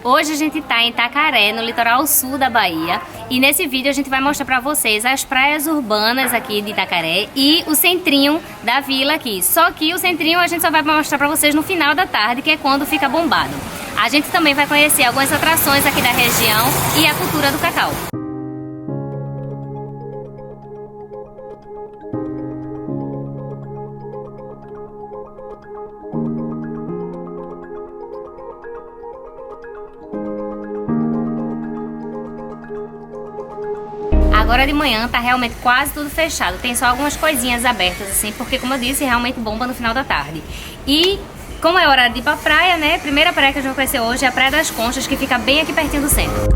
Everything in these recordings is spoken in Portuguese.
Hoje a gente tá em Itacaré, no litoral sul da Bahia, e nesse vídeo a gente vai mostrar pra vocês as praias urbanas aqui de Itacaré e o centrinho da vila aqui. Só que o centrinho a gente só vai mostrar pra vocês no final da tarde, que é quando fica bombado. A gente também vai conhecer algumas atrações aqui da região e a cultura do cacau. Agora de manhã tá realmente quase tudo fechado, tem só algumas coisinhas abertas assim, porque como eu disse, realmente bomba no final da tarde. E como é horário de ir pra praia, né, a primeira praia que a gente vai conhecer hoje é a Praia das Conchas, que fica bem aqui pertinho do centro.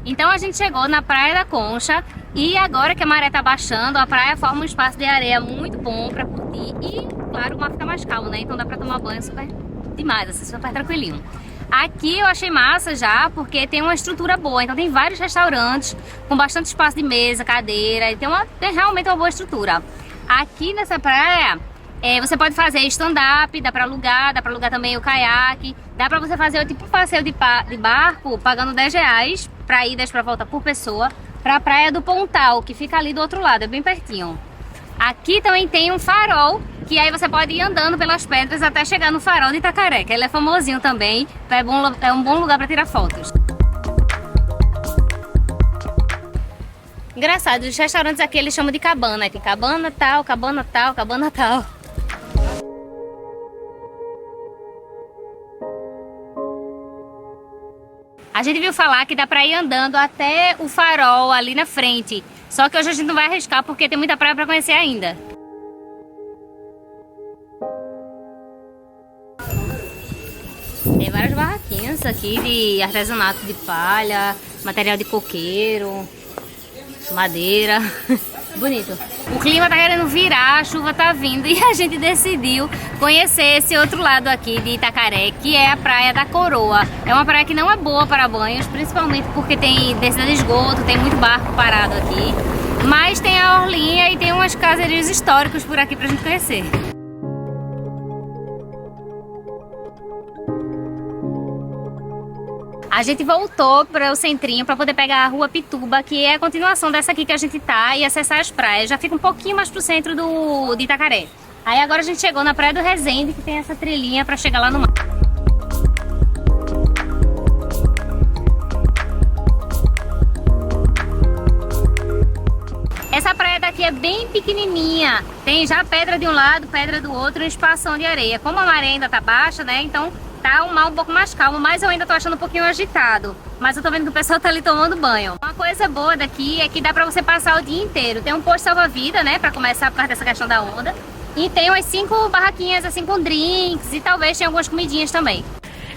Então a gente chegou na Praia da Concha e agora que a maré tá baixando, a praia forma um espaço de areia muito bom pra curtir e, claro, o mar fica mais calmo, né? Então dá pra tomar banho super demais, assim, super tranquilinho. Aqui eu achei massa já, porque tem uma estrutura boa, então tem vários restaurantes com bastante espaço de mesa, cadeira, e tem realmente uma boa estrutura. Aqui nessa praia, você pode fazer stand-up, dá pra alugar também o caiaque, dá pra você fazer o tipo passeio de barco pagando R$10 pra ida pra volta por pessoa, pra Praia do Pontal, que fica ali do outro lado, é bem pertinho. Aqui também tem um farol, que aí você pode ir andando pelas pedras até chegar no farol de Itacaré, que ele é famosinho também, é um bom lugar pra tirar fotos. Engraçado, os restaurantes aqui eles chamam de cabana, tem cabana tal, cabana tal, cabana tal. A gente viu falar que dá pra ir andando até o farol ali na frente. Só que hoje a gente não vai arriscar porque tem muita praia pra conhecer ainda. Tem várias barraquinhas aqui de artesanato de palha, material de coqueiro, madeira. Bonito. O clima tá querendo virar, a chuva tá vindo e a gente decidiu conhecer esse outro lado aqui de Itacaré, que é a Praia da Coroa. É uma praia que não é boa para banhos, principalmente porque tem descida de esgoto, tem muito barco parado aqui. Mas tem a orlinha e tem umas caserios históricos por aqui pra gente conhecer. A gente voltou para o centrinho para poder pegar a Rua Pituba, que é a continuação dessa aqui que a gente tá, e acessar as praias. Já fica um pouquinho mais pro centro de Itacaré. Aí agora a gente chegou na Praia do Resende, que tem essa trilhinha para chegar lá no mar. Essa praia daqui é bem pequenininha, tem já pedra de um lado, pedra do outro, um espação de areia. Como a maré ainda tá baixa, né, então tá um mar um pouco mais calmo, mas eu ainda tô achando um pouquinho agitado. Mas eu tô vendo que o pessoal tá ali tomando banho. Uma coisa boa daqui é que dá pra você passar o dia inteiro. Tem um posto salva-vida, né, pra começar a parte dessa questão da onda. E tem umas 5 barraquinhas assim com drinks e talvez tenha algumas comidinhas também.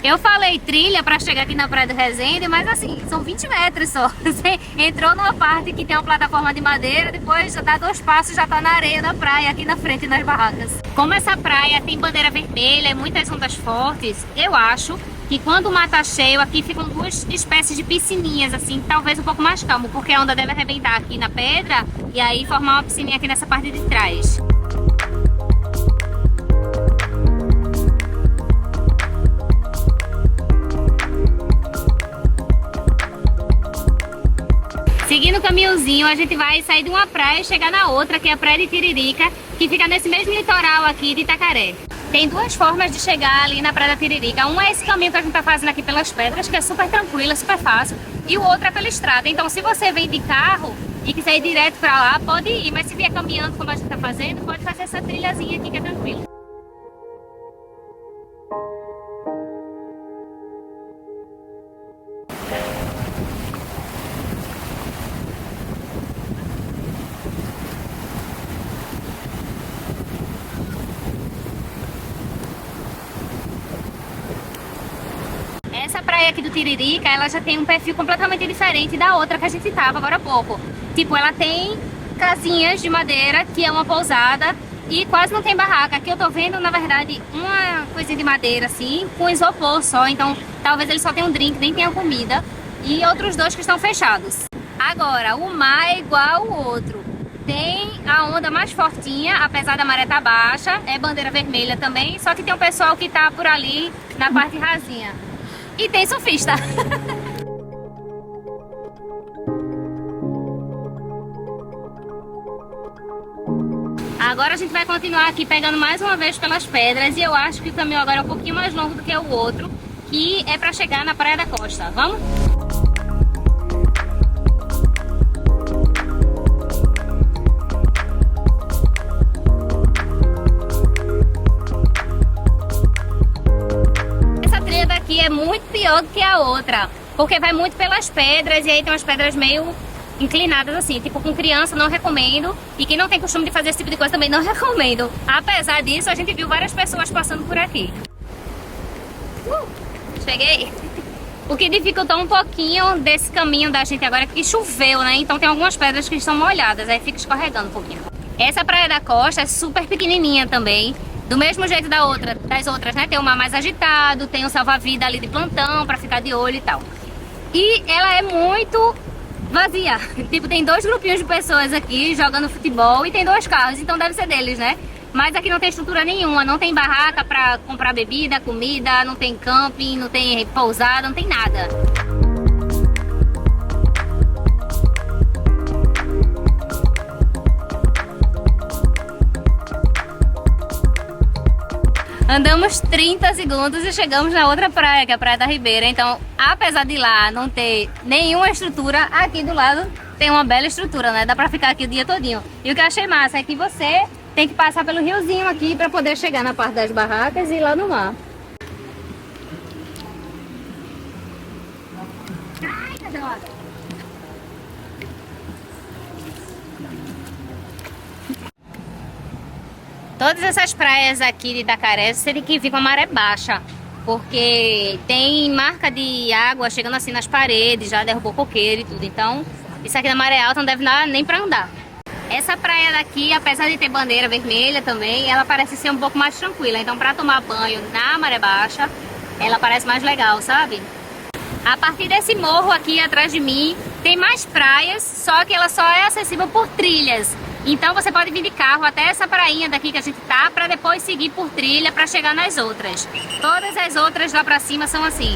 Eu falei trilha pra chegar aqui na Praia do Resende, mas assim, são 20 metros só. Você entrou numa parte que tem uma plataforma de madeira, depois já dá 2 passos, já tá na areia da praia, aqui na frente nas barracas. Como essa praia tem bandeira vermelha e muitas ondas fortes, eu acho que quando o mar tá cheio, aqui ficam 2 espécies de piscininhas, assim, talvez um pouco mais calmo, porque a onda deve arrebentar aqui na pedra e aí formar uma piscininha aqui nessa parte de trás. Seguindo o caminhozinho, a gente vai sair de uma praia e chegar na outra, que é a Praia de Tiririca, que fica nesse mesmo litoral aqui de Itacaré. Tem 2 formas de chegar ali na Praia da Tiririca. Um é esse caminho que a gente tá fazendo aqui pelas pedras, que é super tranquilo, é super fácil. E o outro é pela estrada. Então, se você vem de carro e quiser ir direto pra lá, pode ir. Mas se vier caminhando, como a gente tá fazendo, pode fazer essa trilhazinha aqui, que é tranquilo. Essa praia aqui do Tiririca, ela já tem um perfil completamente diferente da outra que a gente tava agora há pouco. Tipo, ela tem casinhas de madeira, que é uma pousada, E quase não tem barraca. Aqui eu tô vendo, na verdade, uma coisinha de madeira assim, com isopor só. Então talvez ele só tenha um drink, nem tenha comida. E outros dois que estão fechados. Agora, o mar é igual ao outro. Tem a onda mais fortinha, apesar da maré estar baixa. É bandeira vermelha também, só que tem um pessoal que tá por ali na parte rasinha. E tem surfista. Agora a gente vai continuar aqui pegando mais uma vez pelas pedras. E eu acho que o caminho agora é um pouquinho mais longo do que o outro, que é pra chegar na Praia da Costa. Vamos? Essa trilha daqui é muito pior do que a outra, porque vai muito pelas pedras e aí tem umas pedras meio inclinadas assim, tipo com criança não recomendo, e quem não tem costume de fazer esse tipo de coisa também não recomendo. Apesar disso, a gente viu várias pessoas passando por aqui. Cheguei! O que dificultou um pouquinho desse caminho da gente agora é que choveu, né? Então tem algumas pedras que estão molhadas, aí fica escorregando um pouquinho. Essa Praia da Costa é super pequenininha também, do mesmo jeito das outras, né? Tem o mar mais agitado, tem o salva-vida ali de plantão pra ficar de olho e tal. E ela é muito vazia. Tipo, tem dois grupinhos de pessoas aqui jogando futebol e tem dois carros, então deve ser deles, né? Mas aqui não tem estrutura nenhuma, não tem barraca pra comprar bebida, comida, não tem camping, não tem pousada, não tem nada. Andamos 30 segundos e chegamos na outra praia, que é a Praia da Ribeira. Então, apesar de lá não ter nenhuma estrutura, aqui do lado tem uma bela estrutura, né? Dá pra ficar aqui o dia todinho. E o que eu achei massa é que você tem que passar pelo riozinho aqui pra poder chegar na parte das barracas e ir lá no mar. Ai, cadê a água? Todas essas praias aqui de Itacaré, você tem que vir com a maré baixa, porque tem marca de água chegando assim nas paredes, já derrubou coqueiro e tudo. Então, isso aqui na maré alta não deve dar nem pra andar. Essa praia daqui, apesar de ter bandeira vermelha também, ela parece ser um pouco mais tranquila. Então, pra tomar banho na maré baixa, ela parece mais legal, sabe? A partir desse morro aqui atrás de mim, tem mais praias, só que ela só é acessível por trilhas. Então você pode vir de carro até essa prainha daqui que a gente tá, pra depois seguir por trilha pra chegar nas outras. Todas as outras lá pra cima são assim.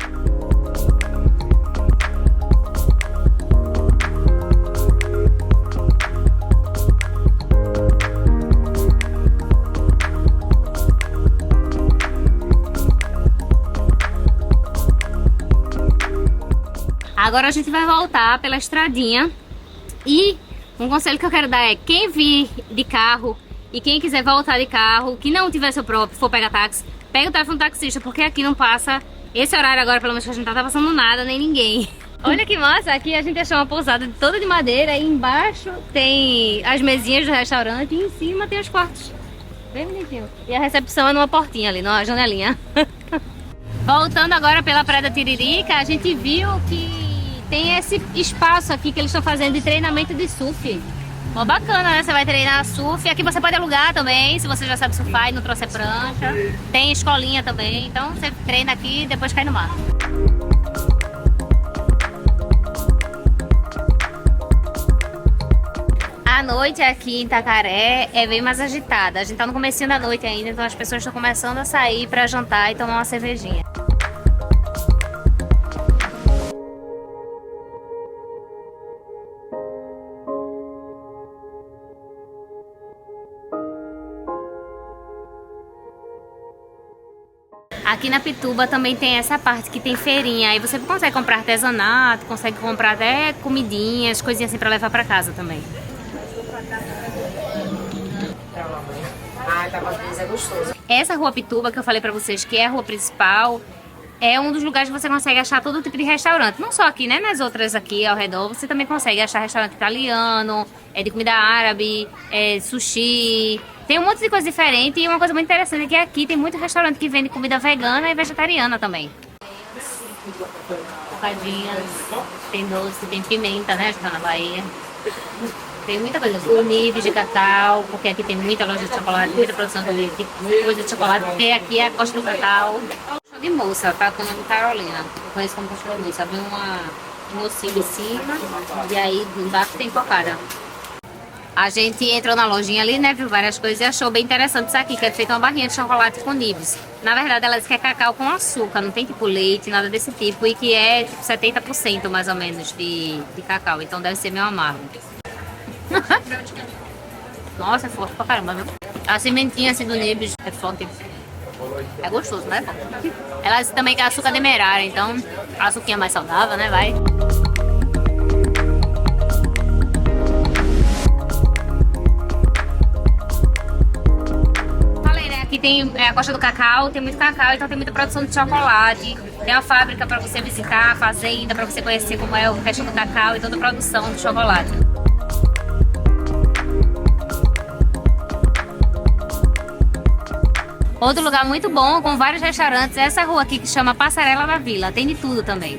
Agora a gente vai voltar pela estradinha e um conselho que eu quero dar é: quem vir de carro e quem quiser voltar de carro, que não tiver seu próprio, for pegar táxi, pega o telefone do taxista, porque aqui não passa, esse horário agora pelo menos que a gente não tá passando nada, nem ninguém. Olha que massa, aqui a gente achou uma pousada toda de madeira, e embaixo tem as mesinhas do restaurante e em cima tem os quartos. Bem bonitinho. E a recepção é numa portinha ali, numa janelinha. Voltando agora pela Praia da Tiririca, a gente viu que tem esse espaço aqui que eles estão fazendo de treinamento de surf. Ó, bacana, né? Você vai treinar surf. Aqui você pode alugar também, se você já sabe surfar e não trouxe prancha. Tem escolinha também, então você treina aqui e depois cai no mar. A noite aqui em Itacaré é bem mais agitada. A gente tá no comecinho da noite ainda, então as pessoas estão começando a sair pra jantar e tomar uma cervejinha. Aqui na Pituba também tem essa parte que tem feirinha, aí você consegue comprar artesanato, consegue comprar até comidinhas, coisinhas assim pra levar pra casa também. É gostoso. Essa rua Pituba que eu falei pra vocês, que é a rua principal, é um dos lugares que você consegue achar todo tipo de restaurante. Não só aqui, né? Nas outras aqui ao redor, você também consegue achar restaurante italiano, de comida árabe, sushi. Tem um monte de coisa diferente, e uma coisa muito interessante é que aqui tem muito restaurante que vende comida vegana e vegetariana também. Tocadinhas, tem doce, tem pimenta, né? A gente tá na Bahia. Tem muita coisa, o Nibs de cacau, porque aqui tem muita loja de chocolate, muita produção de coisa de chocolate, porque aqui é a Costa do Cacau. Show de moça, tá com o nome Carolina. Eu conheço como Costa de moça. Vem um mocinho em cima e aí embaixo tem cocada. A gente entrou na lojinha ali, né, viu várias coisas e achou bem interessante isso aqui, que é feita uma barrinha de chocolate com nibs. Na verdade, ela diz que é cacau com açúcar, não tem tipo leite, nada desse tipo, e que é tipo 70% mais ou menos de cacau, então deve ser meio amargo. Nossa, é forte pra caramba, viu? A sementinha assim do nibs é forte. É gostoso, né? Ela diz também que é açúcar demerara, então a açuquinha mais saudável, né, vai? Aqui tem a Costa do Cacau, tem muito cacau, então tem muita produção de chocolate. Tem uma fábrica para você visitar, a fazenda, para você conhecer como é a questão do cacau e toda a produção de chocolate. Outro lugar muito bom, com vários restaurantes, é essa rua aqui que chama Passarela da Vila. Tem de tudo também.